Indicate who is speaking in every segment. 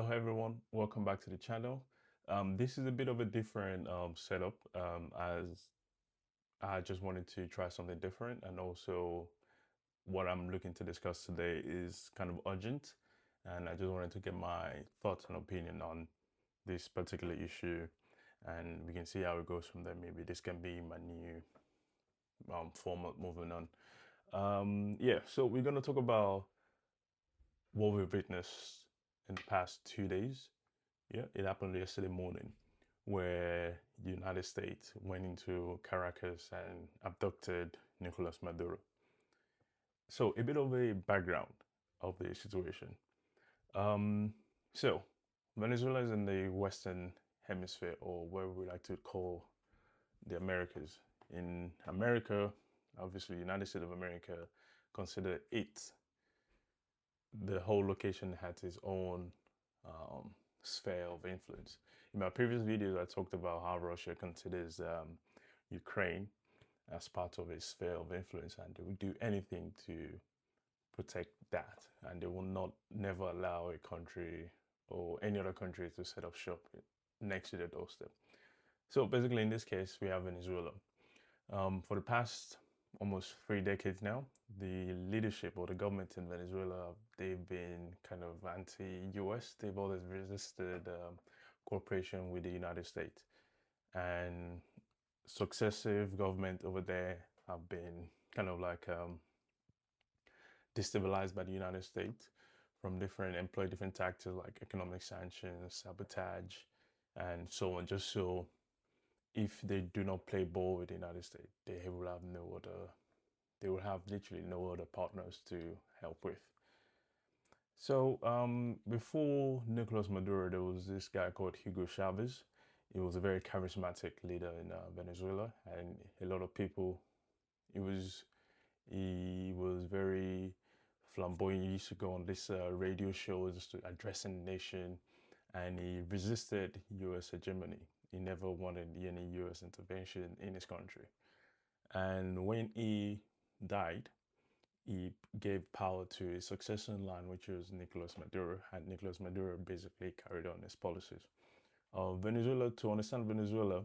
Speaker 1: Hello everyone, welcome back to the channel. This is a bit of a different setup as I just wanted to try something different, and also what I'm looking to discuss today is kind of urgent, and I just wanted to get my thoughts and opinion on this particular issue, and we can see how it goes from there. Maybe this can be my new format moving on. Yeah, so we're going to talk about what we've witnessed in the past 2 days. Yeah, it happened yesterday morning where the United States went into Caracas and abducted Nicolas Maduro. So a bit of a background of the situation. Um, so Venezuela is in the Western Hemisphere, or where we like to call the Americas. In America, obviously, United States of America, consider it the whole location had its own sphere of influence. In my previous videos, I talked about how Russia considers Ukraine as part of its sphere of influence, and they will do anything to protect that, and they will not never allow a country or any other country to set up shop next to their doorstep. So basically, in this case, we have Venezuela. For the past almost 3 decades now, the leadership or the government in Venezuela, they've been kind of anti-US. They've always resisted cooperation with the United States. And successive government over there have been kind of like destabilized by the United States from employ different tactics like economic sanctions, sabotage, and so on, just so if they do not play ball with the United States, they will have literally no other partners to help with. So before Nicolas Maduro, there was this guy called Hugo Chavez. He was a very charismatic leader in Venezuela, and a lot of people. He was very flamboyant. He used to go on this radio shows to addressing the nation, and he resisted U.S. hegemony. He never wanted any U.S. intervention in his country. And when he died, he gave power to a succession line, which was Nicolas Maduro, and Nicolas Maduro basically carried on his policies. Venezuela, to understand Venezuela,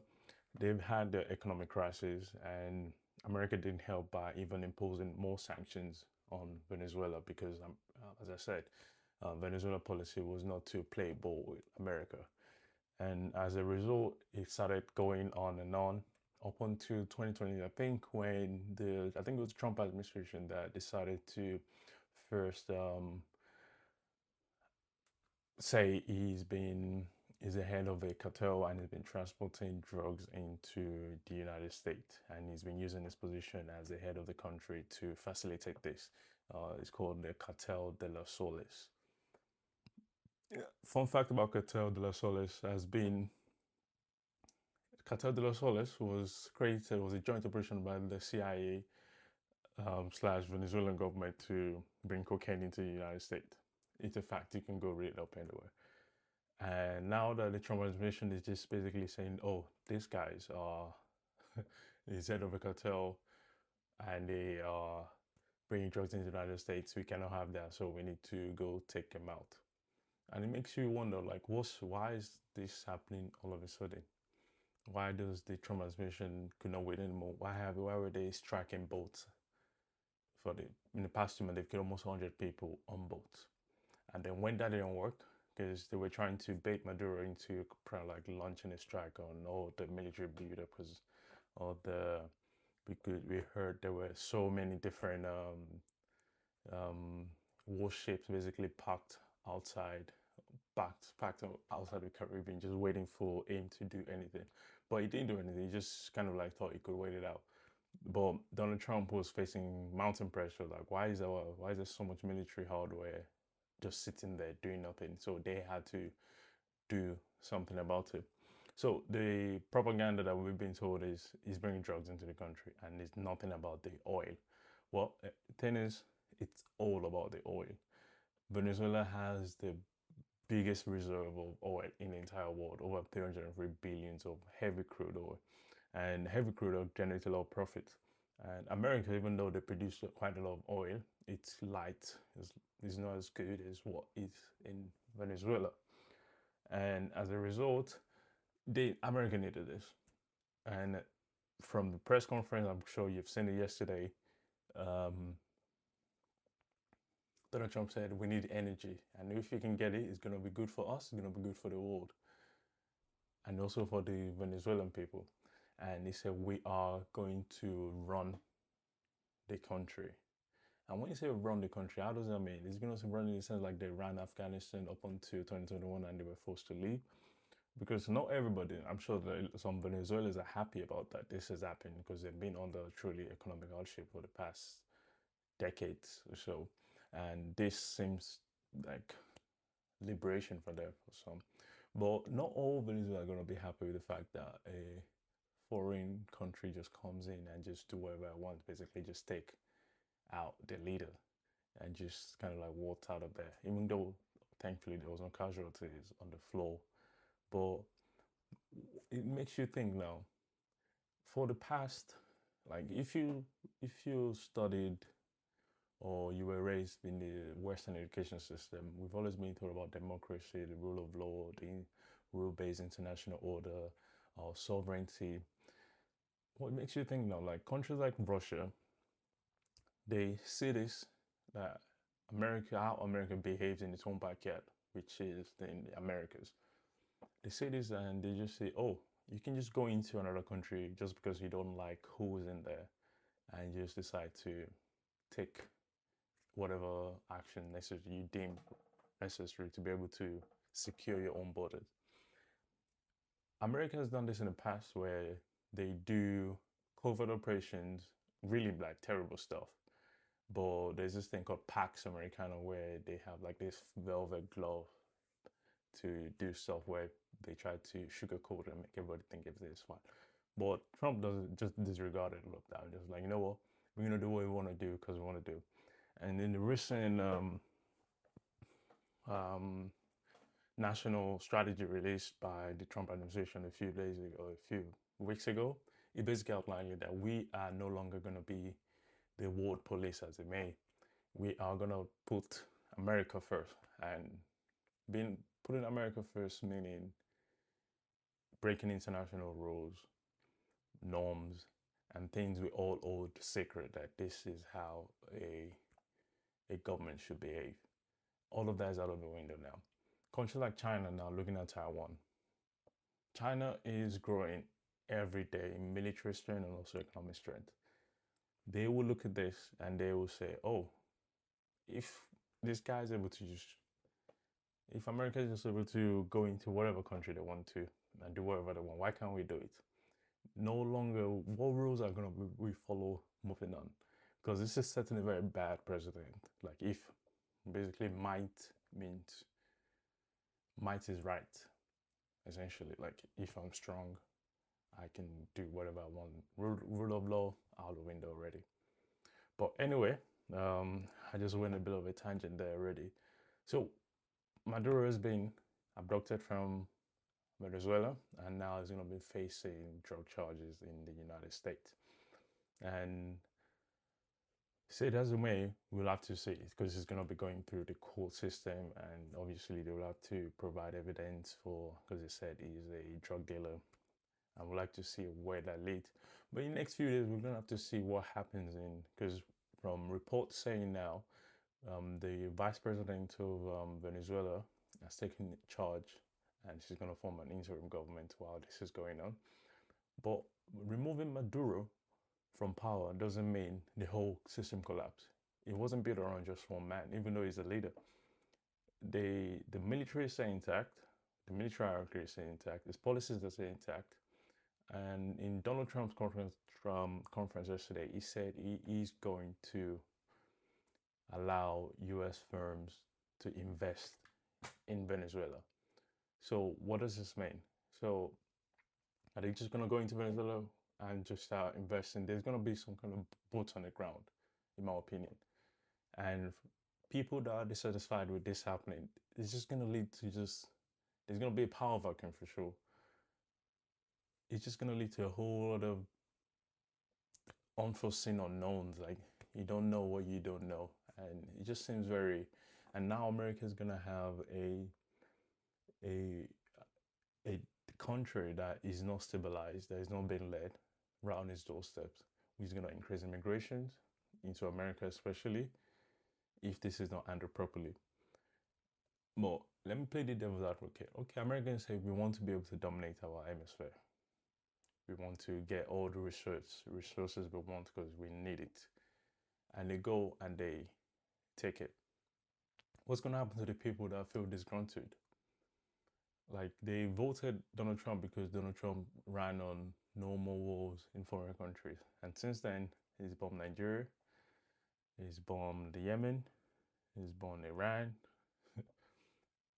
Speaker 1: they've had the economic crisis, and America didn't help by even imposing more sanctions on Venezuela because, as I said, Venezuela policy was not to play ball with America. And as a result, it started going on and on up until 2020, I think, when I think it was the Trump administration that decided to first say he's the head of a cartel and he's been transporting drugs into the United States, and he's been using his position as the head of the country to facilitate this. It's called the Cartel de los Soles. Yeah. Fun fact about Cartel de los Soles has been Cartel de los Soles was a joint operation by the CIA slash Venezuelan government to bring cocaine into the United States. It's a fact, you can go read it up anywhere. And now that the Trump administration is just basically saying, oh, these guys are the head of a cartel and they are bringing drugs into the United States, we cannot have that, so we need to go take them out. And it makes you wonder, like, why is this happening all of a sudden? Why does the Trump administration could not wait anymore? Why were they striking boats? In the past 2 months, they've killed almost 100 people on boats. And then when that didn't work, because they were trying to bait Maduro into like launching a strike on all the military buildup, because we heard there were so many different warships basically packed outside the Caribbean, just waiting for him to do anything. But he didn't do anything. He just kind of like thought he could wait it out. But Donald Trump was facing mountain pressure. Like, why is there so much military hardware just sitting there doing nothing? So they had to do something about it. So the propaganda that we've been told is he's bringing drugs into the country, and it's nothing about the oil. Well, the thing is, it's all about the oil. Venezuela has the biggest reserve of oil in the entire world, over 303 billions of heavy crude oil. And heavy crude oil generates a lot of profit. And America, even though they produce quite a lot of oil, it's light, it's not as good as what is in Venezuela. And as a result, America needed this. And from the press conference, I'm sure you've seen it yesterday. Um, Donald Trump said we need energy, and if we can get it, it's going to be good for us. It's going to be good for the world, and also for the Venezuelan people. And he said we are going to run the country. And when you say run the country, how does that mean? It's going to run in the sense like they ran Afghanistan up until 2021 and they were forced to leave. Because not everybody, I'm sure that some Venezuelans are happy about that this has happened because they've been under truly economic hardship for the past decades or so. And this seems like liberation for them for some. But not all Venezuela are going to be happy with the fact that a foreign country just comes in and just do whatever it wants, basically just take out their leader and just kind of like walked out of there. Even though thankfully there was no casualties on the floor, but it makes you think now. For the past, like if you studied or you were raised in the Western education system, we've always been taught about democracy, the rule of law, the rule-based international order, or sovereignty. What makes you think now? Like countries like Russia, they see this that America, how America behaves in its own backyard, which is in the Americas. They say this and they just say, "Oh, you can just go into another country just because you don't like who's in there, and you just decide to take whatever action necessary you deem necessary to be able to secure your own borders." America has done this in the past where they do covert operations, really like terrible stuff. But there's this thing called Pax Americana where they have like this velvet glove to do stuff where they try to sugarcoat and make everybody think it's fine. But Trump doesn't just disregard it, look down, just like, you know what, we're gonna do what we want to do because we want to do. And in the recent um, national strategy released by the Trump administration a few days ago, a few weeks ago, it basically outlined that we are no longer going to be the world police as it may. We are going to put America first. And being putting America first meaning breaking international rules, norms, and things we all hold sacred, that this is how a government should behave. All of that is out of the window now. Countries like China now looking at Taiwan. China is growing every day in military strength and also economic strength. They will look at this and they will say, oh, if this guy is able to just, if America is just able to go into whatever country they want to and do whatever they want, why can't we do it? No longer, what rules are going to we follow moving on? Because this is setting a very bad precedent. Like if basically means might is right, essentially. Like if I'm strong, I can do whatever I want. Rule of law out the window already. But anyway, I just went a bit of a tangent there already. So Maduro has been abducted from Venezuela and now is going to be facing drug charges in the United States. And say it as a way, we'll have to see because it's going to be going through the court system, and obviously they will have to provide evidence for, because they said he's a drug dealer, and we'd like to see where that leads. But in the next few days, we're going to have to see what happens in, because from reports saying now, the vice president of Venezuela has taken charge and she's going to form an interim government while this is going on. But removing Maduro from power doesn't mean the whole system collapsed. It wasn't built around just one man, even though he's a leader. The military is staying intact, the military hierarchy is staying intact, his policies are staying intact. And in Donald Trump's conference yesterday, he said he is going to allow US firms to invest in Venezuela. So what does this mean? So are they just going to go into Venezuela and just start investing? There's going to be some kind of boots on the ground, in my opinion. And people that are dissatisfied with this happening, it's just going to lead to there's going to be a power vacuum for sure. It's just going to lead to a whole lot of unforeseen unknowns. Like you don't know what you don't know. And it just seems very, and now America is going to have a country that is not stabilized, that is not being led right on its doorsteps, which is going to increase immigrations into America, especially if this is not handled properly. But let me play the devil's advocate. Okay, Americans say we want to be able to dominate our hemisphere. We want to get all the resources we want because we need it. And they go and they take it. What's going to happen to the people that feel disgruntled? Like, they voted Donald Trump because Donald Trump ran on no more wars in foreign countries. And since then, he's bombed Nigeria, he's bombed Yemen, he's bombed Iran,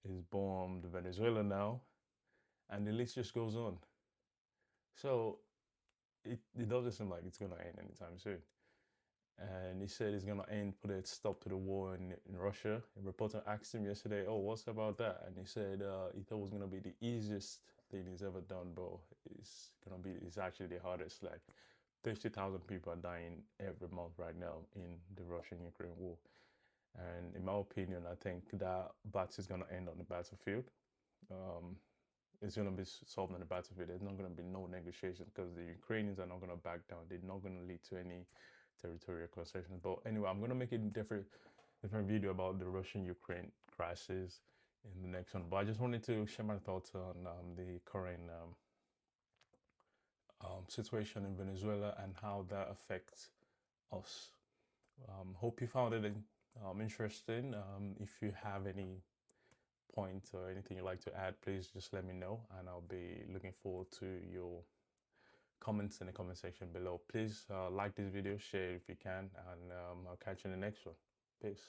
Speaker 1: he's bombed Venezuela now, and the list just goes on. So it doesn't seem like it's going to end anytime soon. And he said he's going to put a stop to the war in Russia. A reporter asked him yesterday, oh, what's about that? And he said he thought it was going to be the easiest thing he's ever done, but it's actually the hardest. Like, 30,000 people are dying every month right now in the Russian-Ukraine war. And in my opinion, I think that battle is going to end on the battlefield. It's going to be solved on the battlefield. There's not going to be no negotiation because the Ukrainians are not going to back down. They're not going to lead to any territorial concessions. But anyway, I'm going to make a different video about the Russian-Ukraine crisis in the next one. But I just wanted to share my thoughts on the current situation in Venezuela and how that affects us. Hope you found it interesting. If you have any points or anything you'd like to add, please just let me know, and I'll be looking forward to your comments in the comment section below. Please like this video, share it if you can, and I'll catch you in the next one. Peace.